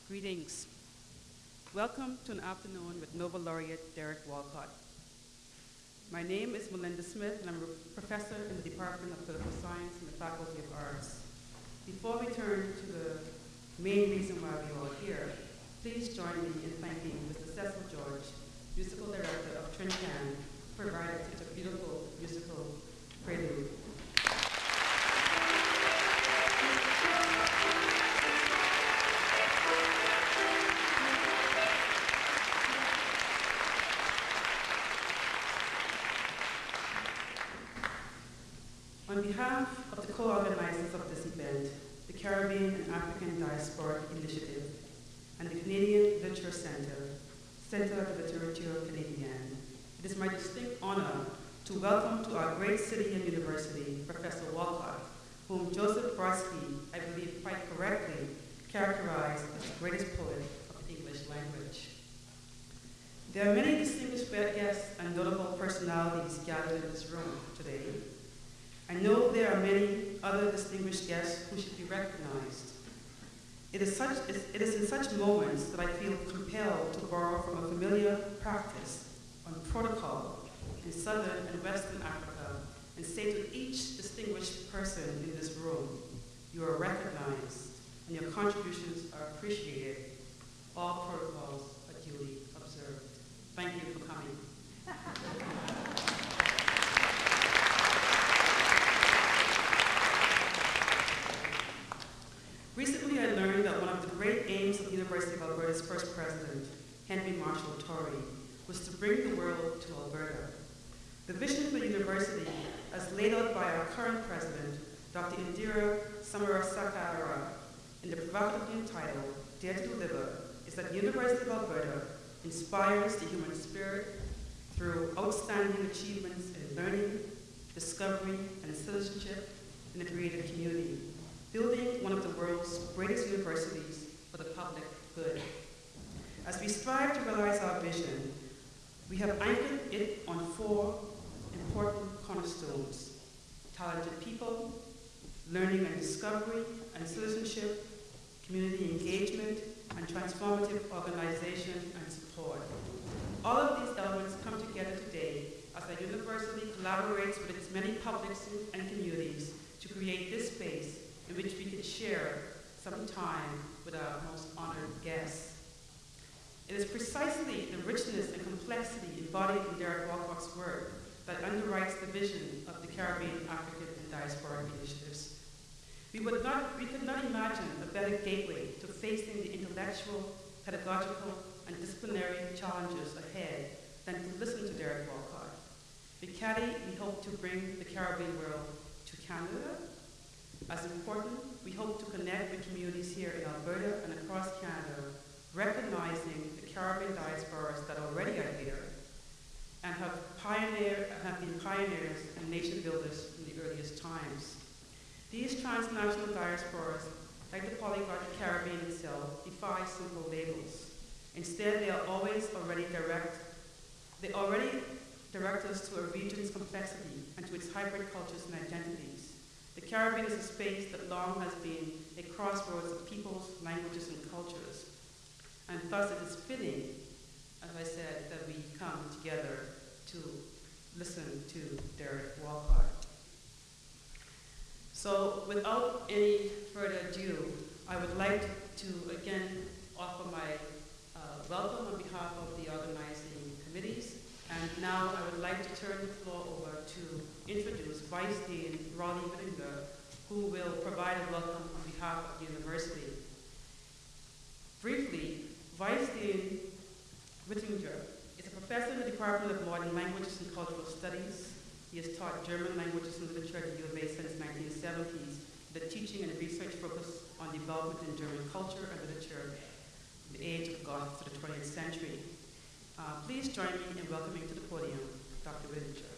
Greetings. Welcome to an afternoon with Noble Laureate Derek Walcott. My name is Melinda Smith, and I'm a professor in the Department of Political Science in the Faculty of Arts. Before we turn to the main reason why we're all here, please join me in thanking Mr. Cecil George, musical director of Trincan, who provided such a beautiful musical prelude. On behalf of the co-organizers of this event, the Caribbean and African Diasporic Initiative, and the Canadian Literature Centre, Centre de Littérature Canadienne, it is my distinct honor to welcome to our great city and university, Professor Walcott, whom Joseph Brodsky, I believe quite correctly, characterized as the greatest poet of the English language. There are many distinguished guests and notable personalities gathered in this room today. I know there are many other distinguished guests who should be recognized. It is in such moments that I feel compelled to borrow from a familiar practice on protocol in Southern and Western Africa and say to each distinguished person in this room, you are recognized and your contributions are appreciated. All protocols are duly observed. Thank you for coming. Recently, I learned that one of the great aims of the University of Alberta's first president, Henry Marshall Torrey, was to bring the world to Alberta. The vision for the university, as laid out by our current president, Dr. Indira Samarasekera, in the provocatively entitled Dare to Deliver, is that the University of Alberta inspires the human spirit through outstanding achievements in learning, discovery, and citizenship in the creative community, building one of the world's greatest universities for the public good. As we strive to realize our vision, we have anchored it on four important cornerstones: talented people, learning and discovery and citizenship, community engagement, and transformative organization and support. All of these elements come together today as our university collaborates with its many publics and communities to create this space in which we can share some time with our most honored guests. It is precisely the richness and complexity embodied in Derek Walcott's work that underwrites the vision of the Caribbean, African, and Diasporic Initiatives. We could not imagine a better gateway to facing the intellectual, pedagogical, and disciplinary challenges ahead than to listen to Derek Walcott. With Caddy, we hope to bring the Caribbean world to Canada. As important, we hope to connect with communities here in Alberta and across Canada, recognizing the Caribbean diasporas that already are here and have been pioneers and nation builders from the earliest times. These transnational diasporas, like the polyglot Caribbean itself, defy simple labels. Instead, they already direct us to a region's complexity and to its hybrid cultures and identities. The Caribbean is a space that long has been a crossroads of peoples, languages, and cultures. And thus it is fitting, as I said, that we come together to listen to Derek Walcott. So without any further ado, I would like to again offer my welcome on behalf of the organizing committees. And now I would like to turn the floor over to introduce Vice Dean Rolly Whittinger, who will provide a welcome on behalf of the university. Briefly, Vice Dean Whittinger is a professor in the Department of Modern Languages and Cultural Studies. He has taught German languages and literature at the U of A since the 1970s, with a teaching and research focus on development in German culture and literature from the age of Goth to the 20th century. Please join me in welcoming to the podium Dr. Whittinger.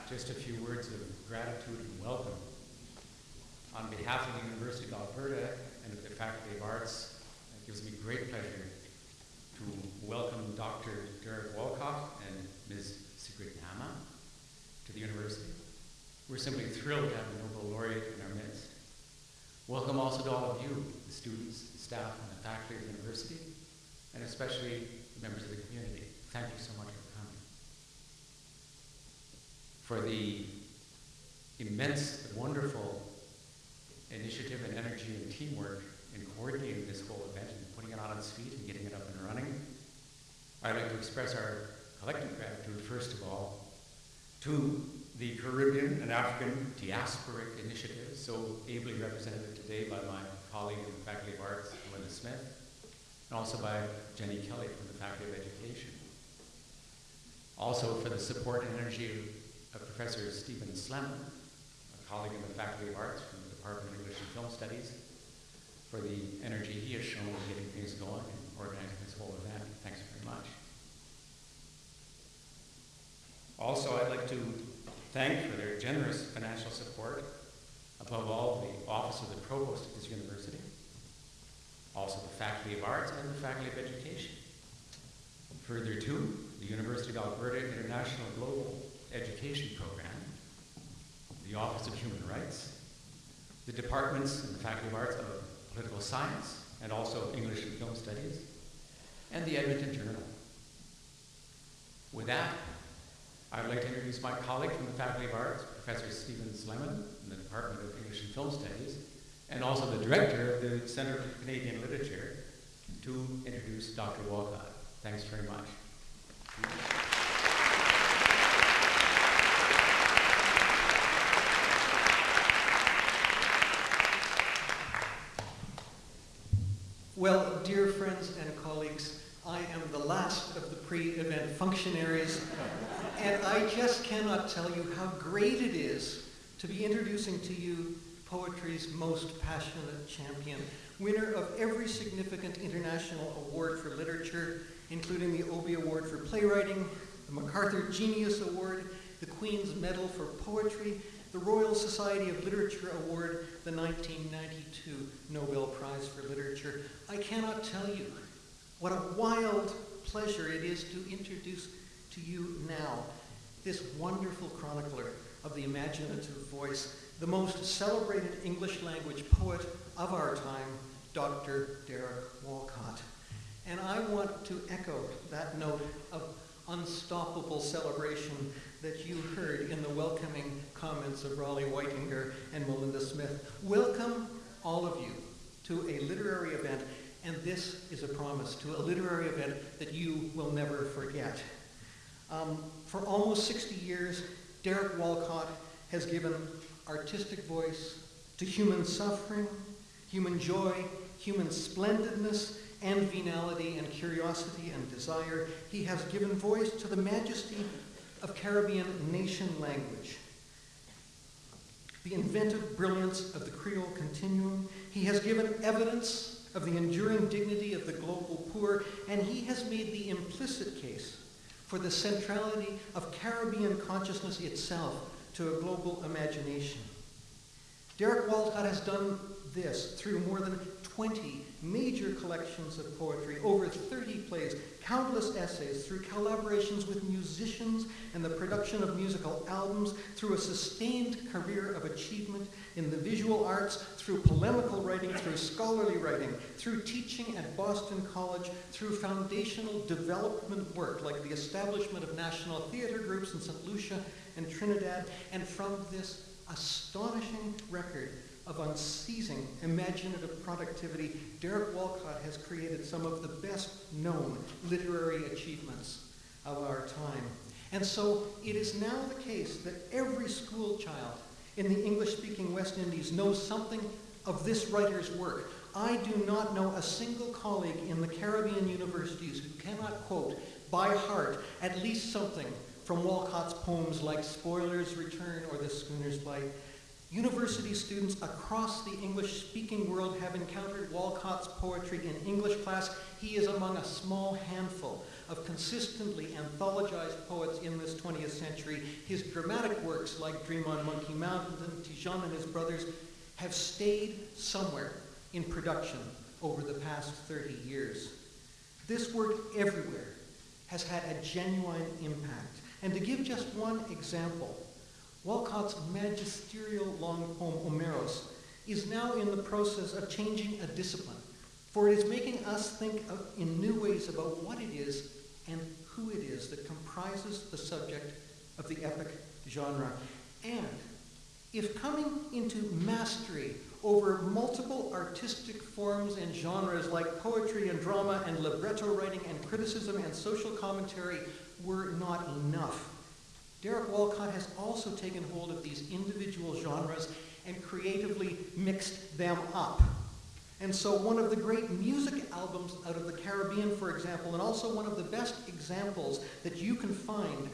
Just a few words of gratitude and welcome. On behalf of the University of Alberta and of the Faculty of Arts, it gives me great pleasure to welcome Dr. Derek Walcott and Ms. Sigrid Nama to the university. We're simply thrilled to have the Noble Laureate in our midst. Welcome also to all of you, the students, the staff, and the faculty of the university, and especially the members of the community. Thank you so much for coming. For the immense, wonderful initiative and energy and teamwork in coordinating this whole event and putting it on its feet and getting it up and running. I'd like to express our collective gratitude, first of all, to the Caribbean and African diasporic initiative, so ably represented today by my colleague in the Faculty of Arts, Melinda Smith, and also by Jenny Kelly from the Faculty of Education. Also for the support and energy of Professor Stephen Slemon, a colleague in the Faculty of Arts from the Department of English and Film Studies, for the energy he has shown in getting things going and organizing this whole event. Thanks very much. Also, I'd like to thank for their generous financial support, above all, the Office of the Provost of this university, also the Faculty of Arts and the Faculty of Education. Further to the University of Alberta International Global Education Program, the Office of Human Rights, the departments in the Faculty of Arts of Political Science and also English and Film Studies, and the Edmonton Journal. With that, I would like to introduce my colleague from the Faculty of Arts, Professor Stephen Slemon, in the Department of English and Film Studies, and also the Director of the Centre for Canadian Literature, to introduce Dr. Walcott. Thanks very much. Well, dear friends and colleagues, I am the last of the pre-event functionaries, and I just cannot tell you how great it is to be introducing to you poetry's most passionate champion, winner of every significant international award for literature, including the Obie Award for Playwriting, the MacArthur Genius Award, the Queen's Medal for Poetry, the Royal Society of Literature Award, the 1992 Nobel Prize for Literature. I cannot tell you what a wild pleasure it is to introduce to you now this wonderful chronicler of the imaginative voice, the most celebrated English language poet of our time, Dr. Derek Walcott. And I want to echo that note of unstoppable celebration that you heard in the welcoming comments of Raleigh Whitinger and Melinda Smith. Welcome, all of you, to a literary event, and this is a promise, to a literary event that you will never forget. For almost 60 years, Derek Walcott has given artistic voice to human suffering, human joy, human splendidness, and venality and curiosity and desire. He has given voice to the majesty of Caribbean nation language, the inventive brilliance of the Creole continuum. He has given evidence of the enduring dignity of the global poor, and he has made the implicit case for the centrality of Caribbean consciousness itself to a global imagination. Derek Walcott has done this through more than 20 major collections of poetry, over 30 plays, countless essays, through collaborations with musicians and the production of musical albums, through a sustained career of achievement in the visual arts, through polemical writing, through scholarly writing, through teaching at Boston College, through foundational development work like the establishment of national theater groups in St. Lucia and Trinidad, and from this astonishing record of unceasing imaginative productivity, Derek Walcott has created some of the best known literary achievements of our time. And so it is now the case that every school child in the English-speaking West Indies knows something of this writer's work. I do not know a single colleague in the Caribbean universities who cannot quote by heart at least something from Walcott's poems like Spoiler's Return or The Schooner's Bite. University students across the English-speaking world have encountered Walcott's poetry in English class. He is among a small handful of consistently anthologized poets in this 20th century. His dramatic works like Dream on Monkey Mountain and Tijan and His Brothers have stayed somewhere in production over the past 30 years. This work everywhere has had a genuine impact. And to give just one example Walcott's magisterial long poem, Omeros, is now in the process of changing a discipline, for it is making us think in new ways about what it is and who it is that comprises the subject of the epic genre. And if coming into mastery over multiple artistic forms and genres like poetry and drama and libretto writing and criticism and social commentary were not enough, Derek Walcott has also taken hold of these individual genres and creatively mixed them up. And so one of the great music albums out of the Caribbean, for example, and also one of the best examples that you can find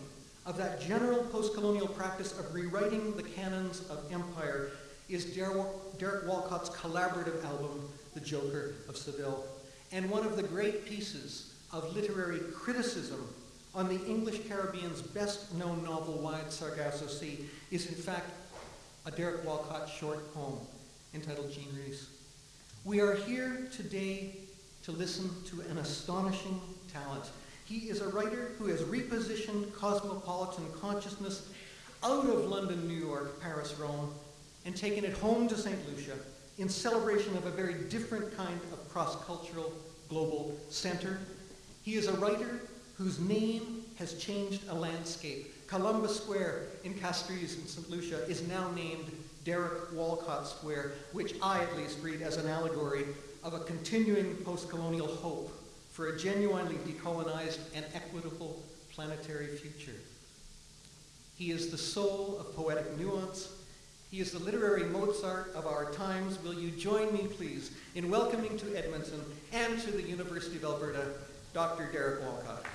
of that general post-colonial practice of rewriting the canons of empire is Derek Walcott's collaborative album, The Joker of Seville. And one of the great pieces of literary criticism on the English Caribbean's best-known novel, Wide Sargasso Sea, is in fact a Derek Walcott short poem entitled Jean Reese. We are here today to listen to an astonishing talent. He is a writer who has repositioned cosmopolitan consciousness out of London, New York, Paris, Rome, and taken it home to St. Lucia in celebration of a very different kind of cross-cultural global center. He is a writer whose name has changed a landscape. Columbus Square in Castries in St. Lucia is now named Derek Walcott Square, which I at least read as an allegory of a continuing post-colonial hope for a genuinely decolonized and equitable planetary future. He is the soul of poetic nuance. He is the literary Mozart of our times. Will you join me, please, in welcoming to Edmonton and to the University of Alberta, Dr. Derek Walcott.